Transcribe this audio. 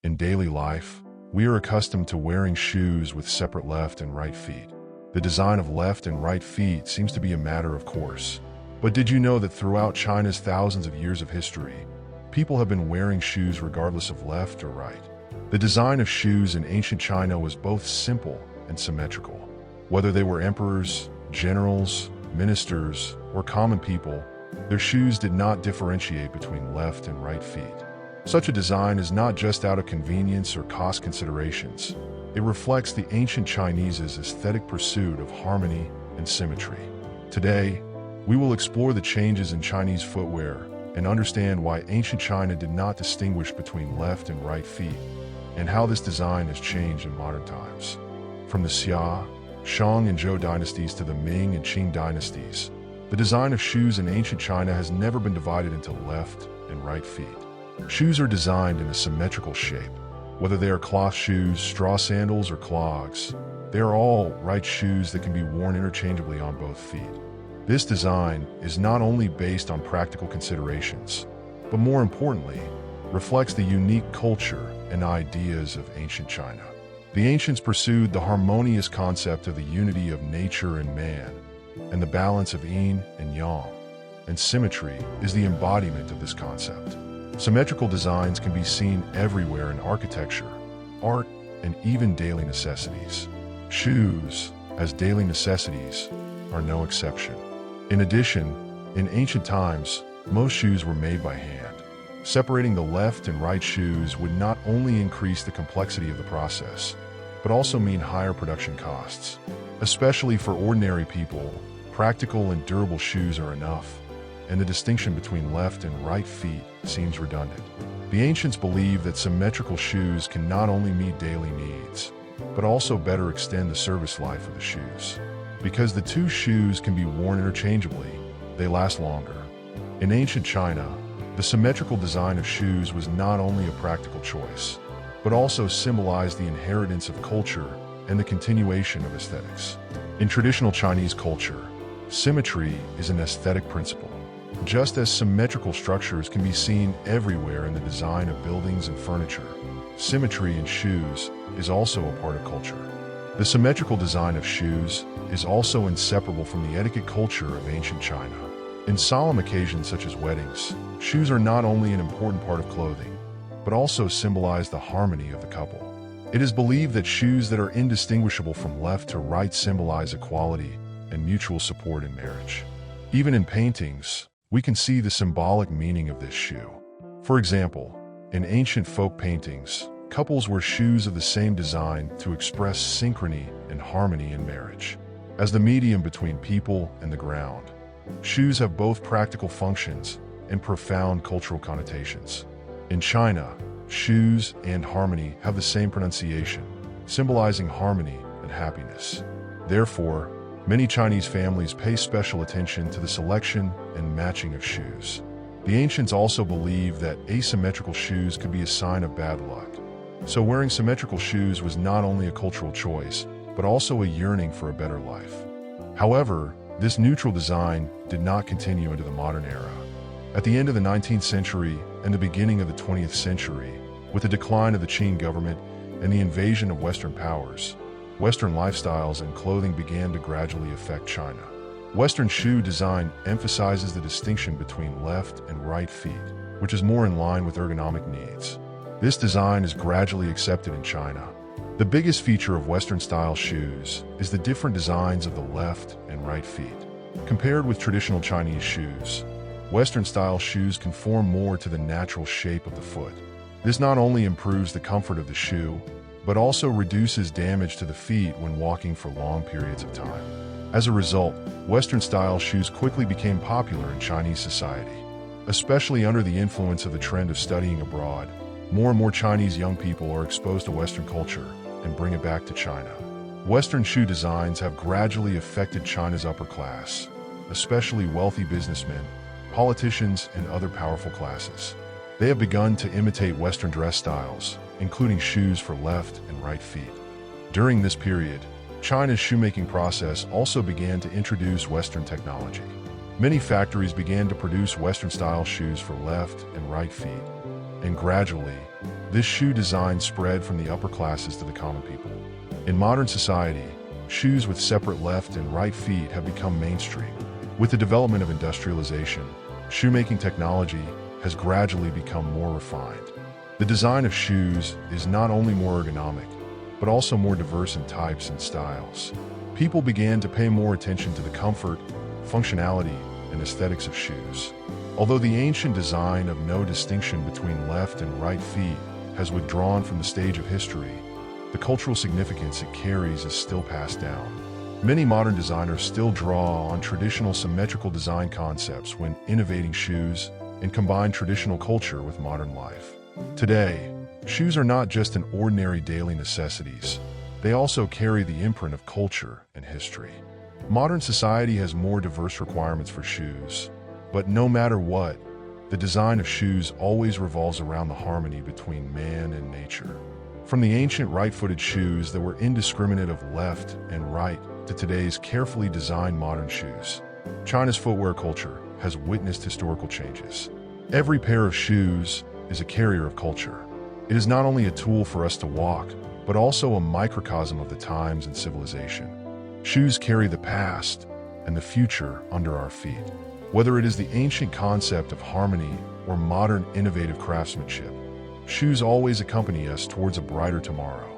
In daily life, we are accustomed to wearing shoes with separate left and right feet. The design of left and right feet seems to be a matter of course. But did you know that throughout China's thousands of years of history, people have been wearing shoes regardless of left or right? The design of shoes in ancient China was both simple and symmetrical. Whether they were emperors, generals, ministers, or common people, their shoes did not differentiate between left and right feet. Such a design is not just out of convenience or cost considerations. It reflects the ancient Chinese's aesthetic pursuit of harmony and symmetry. Today, we will explore the changes in Chinese footwear and understand why ancient China did not distinguish between left and right feet, and how this design has changed in modern times. From the Xia, Shang, and Zhou dynasties to the Ming and Qing dynasties, the design of shoes in ancient China has never been divided into left and right feet. Shoes are designed in a symmetrical shape. Whether they are cloth shoes, straw sandals, or clogs, they are all right shoes that can be worn interchangeably on both feet. This design is not only based on practical considerations, but more importantly, reflects the unique culture and ideas of ancient China. The ancients pursued the harmonious concept of the unity of nature and man, and the balance of yin and yang, and symmetry is the embodiment of this concept. Symmetrical designs can be seen everywhere in architecture, art, and even daily necessities. Shoes, as daily necessities, are no exception. In addition, in ancient times, most shoes were made by hand. Separating the left and right shoes would not only increase the complexity of the process, but also mean higher production costs. Especially for ordinary people, practical and durable shoes are enough, and the distinction between left and right feet seems redundant. The ancients believed that symmetrical shoes can not only meet daily needs, but also better extend the service life of the shoes. Because the two shoes can be worn interchangeably, they last longer. In ancient China, the symmetrical design of shoes was not only a practical choice, but also symbolized the inheritance of culture and the continuation of aesthetics. In traditional Chinese culture, symmetry is an aesthetic principle. Just as symmetrical structures can be seen everywhere in the design of buildings and furniture, symmetry in shoes is also a part of culture. The symmetrical design of shoes is also inseparable from the etiquette culture of ancient China. In solemn occasions such as weddings, shoes are not only an important part of clothing, but also symbolize the harmony of the couple. It is believed that shoes that are indistinguishable from left to right symbolize equality and mutual support in marriage. Even in paintings, we can see the symbolic meaning of this shoe. For example, in ancient folk paintings, couples wear shoes of the same design to express synchrony and harmony in marriage. As the medium between people and the ground, shoes have both practical functions and profound cultural connotations. In China, shoes and harmony have the same pronunciation, symbolizing harmony and happiness. Therefore, many Chinese families pay special attention to the selection and matching of shoes. The ancients also believed that asymmetrical shoes could be a sign of bad luck. So wearing symmetrical shoes was not only a cultural choice, but also a yearning for a better life. However, this neutral design did not continue into the modern era. At the end of the 19th century and the beginning of the 20th century, with the decline of the Qing government and the invasion of Western powers, Western lifestyles and clothing began to gradually affect China. Western shoe design emphasizes the distinction between left and right feet, which is more in line with ergonomic needs. This design is gradually accepted in China. The biggest feature of Western-style shoes is the different designs of the left and right feet. Compared with traditional Chinese shoes, Western-style shoes conform more to the natural shape of the foot. This not only improves the comfort of the shoe, but also reduces damage to the feet when walking for long periods of time. As a result, Western-style shoes quickly became popular in Chinese society. Especially under the influence of the trend of studying abroad, more and more Chinese young people are exposed to Western culture and bring it back to China. Western shoe designs have gradually affected China's upper class, especially wealthy businessmen, politicians, and other powerful classes. They have begun to imitate Western dress styles, including shoes for left and right feet. During this period, China's shoemaking process also began to introduce Western technology. Many factories began to produce Western-style shoes for left and right feet, and gradually, This shoe design spread from the upper classes to the common people. In modern society, shoes with separate left and right feet have become mainstream. With the development of industrialization, shoemaking technology has gradually become more refined. The design of shoes is not only more ergonomic, but also more diverse in types and styles. People began to pay more attention to the comfort, functionality, and aesthetics of shoes. Although the ancient design of no distinction between left and right feet has withdrawn from the stage of history, the cultural significance it carries is still passed down. Many modern designers still draw on traditional symmetrical design concepts when innovating shoes and combine traditional culture with modern life. Today, shoes are not just an ordinary daily necessities. They also carry the imprint of culture and history. Modern society has more diverse requirements for shoes, but no matter what, the design of shoes always revolves around the harmony between man and nature. From the ancient right-footed shoes that were indiscriminate of left and right to today's carefully designed modern shoes, China's footwear culture has witnessed historical changes. Every pair of shoes is a carrier of culture. It is not only a tool for us to walk, but also a microcosm of the times and civilization. Shoes carry the past and the future under our feet. Whether it is the ancient concept of harmony or modern innovative craftsmanship, shoes always accompany us towards a brighter tomorrow.